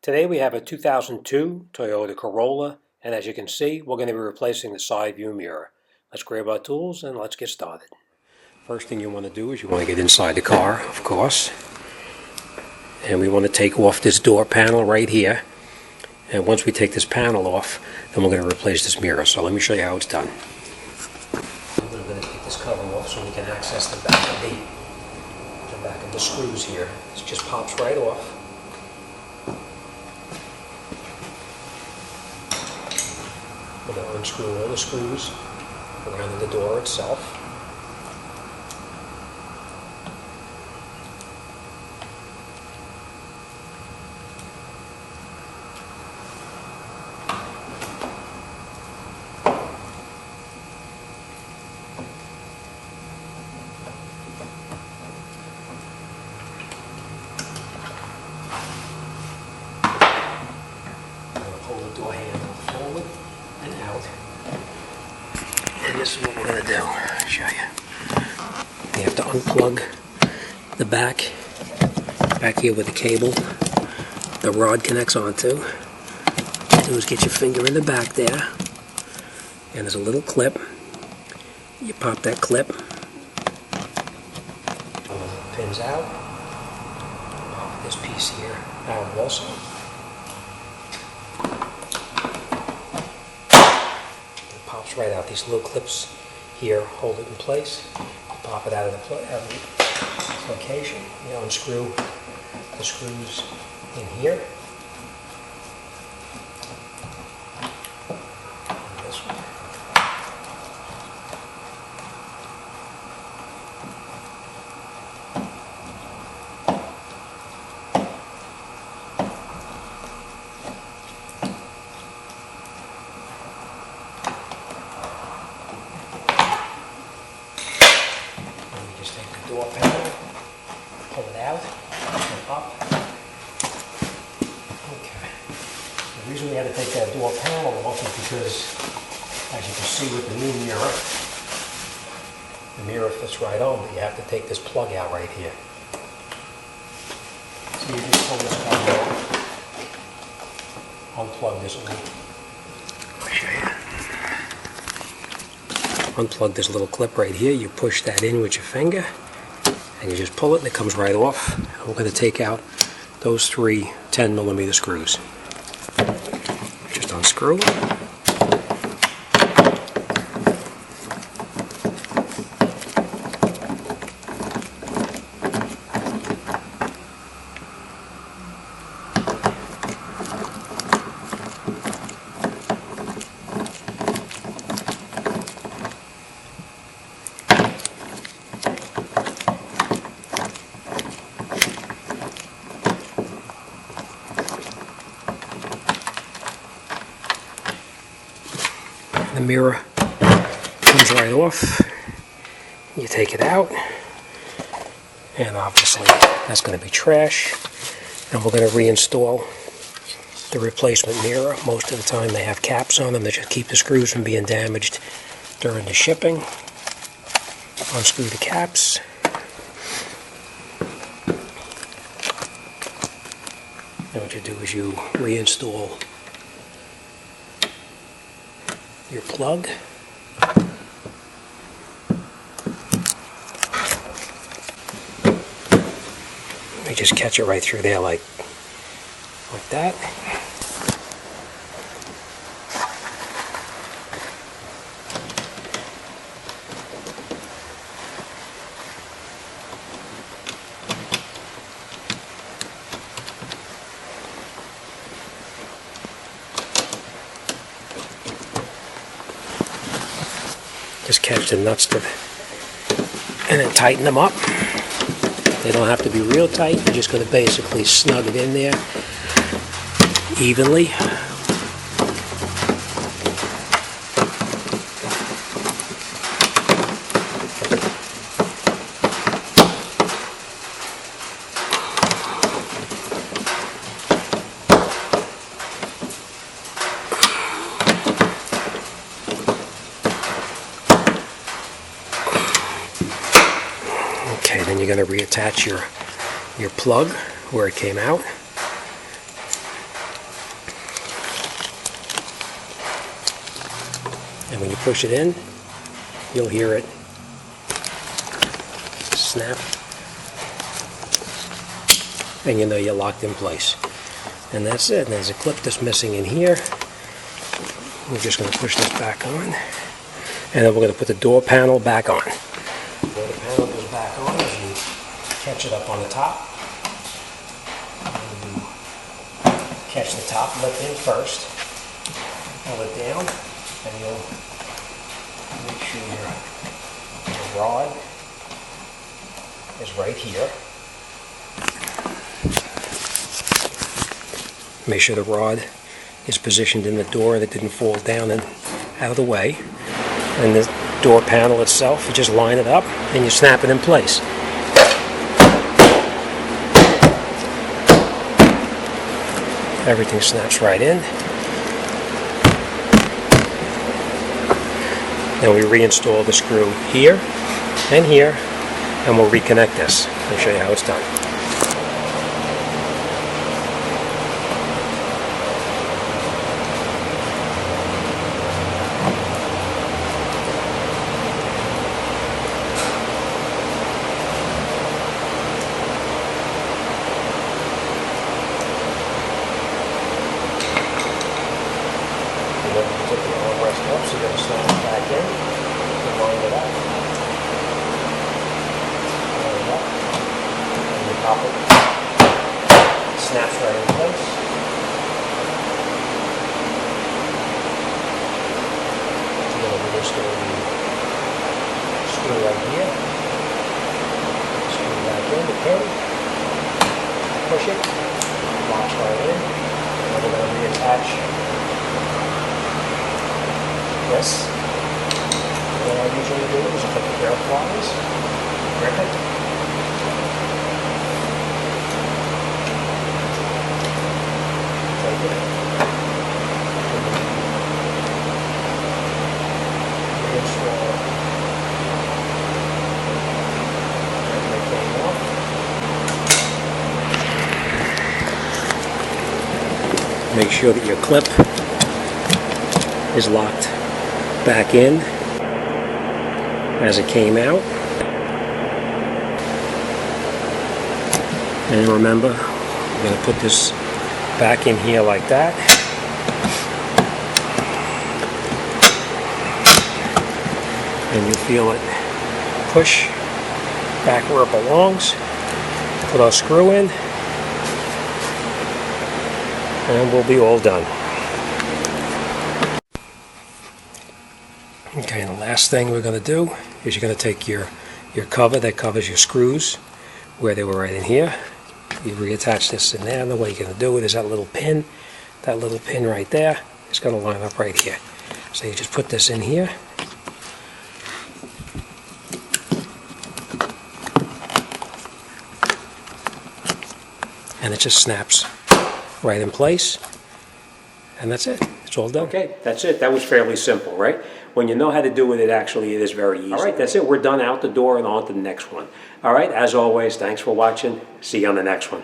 Today we have a 2002 Toyota Corolla, and as you can see, we're going to be replacing the side view mirror. Let's grab our tools and let's get started. First thing you want to do is you want to get inside the car, of course. And we want to take off this door panel right here. And once we take this panel off, then we're going to replace this mirror. So let me show you how it's done. I'm going to take this cover off so we can access the back of the screws here. It just pops right off. We're going to unscrew all the screws around the door itself. Pull the door handle forward and out. And this is what we're going to do. I'll show you. You have to unplug the back here with the cable the rod connects onto. What you do is get your finger in the back there, and there's a little clip. You pop that clip. Pins out. Pop this piece here out also. Pops right out. These little clips here hold it in place. You pop it out of the location. You unscrew the screws in here. And this one. Just take the door panel, pull it out, and up. Okay. The reason we had to take that door panel off is because, as you can see with the new mirror, the mirror fits right on, but you have to take this plug out right here. So you just pull this plug out, unplug this one. I'll show you. Unplug this little clip right here, you push that in with your finger and you just pull it and it comes right off. And we're going to take out those three 10mm screws. Just unscrew it. The mirror comes right off. You take it out, and obviously that's going to be trash. And we're going to reinstall the replacement mirror. Most of the time they have caps on them that just keep the screws from being damaged during the shipping. Unscrew the caps. And what you do is you reinstall your plug. You just catch it right through there like that. Just catch the nuts and then tighten them up. They don't have to be real tight. You're just going to basically snug it in there evenly. Okay, then you're going to reattach your plug where it came out. when you push it in, you'll hear it snap, and you know you're locked in place. And that's it. And there's a clip that's missing in here. We're just going to push this back on, and then we're going to put the door panel back on. When the panel goes back on, you catch it up on the top. And you catch the top lip in first, pull it down, and you'll make sure your rod is right here. Make sure the rod is positioned in the door and it didn't fall down and out of the way. And the door panel itself, you just line it up and you snap it in place. Everything snaps right in. Then we reinstall the screw here and here, and we'll reconnect this. I'll show you how it's done. Put the armrest up, so you're going to snap it back in and line it up. Line it up. And you pop it. It snaps right in place. You're going to reinstall the screw right here. Screw back in the pin. Push it. Locks right in. And we're going to reattach this. What I usually do is put the pair of pliers, grip it, take it, reinstall everything off. Make sure that your clip is locked back in as it came out. And remember, we're going to put this back in here like that. And you feel it push back where it belongs. Put our screw in, and we'll be all done. Okay, and the last thing we're going to do is you're going to take your cover that covers your screws where they were right in here. You reattach this in there, and the way you're going to do it is that little pin right there is going to line up right here. So you just put this in here. And it just snaps right in place. And that's it. It's all done. Okay, that's it. That was fairly simple, right? When you know how to do it, it is very easy. All right, that's it. We're done out the door and on to the next one. All right, as always, thanks for watching. See you on the next one.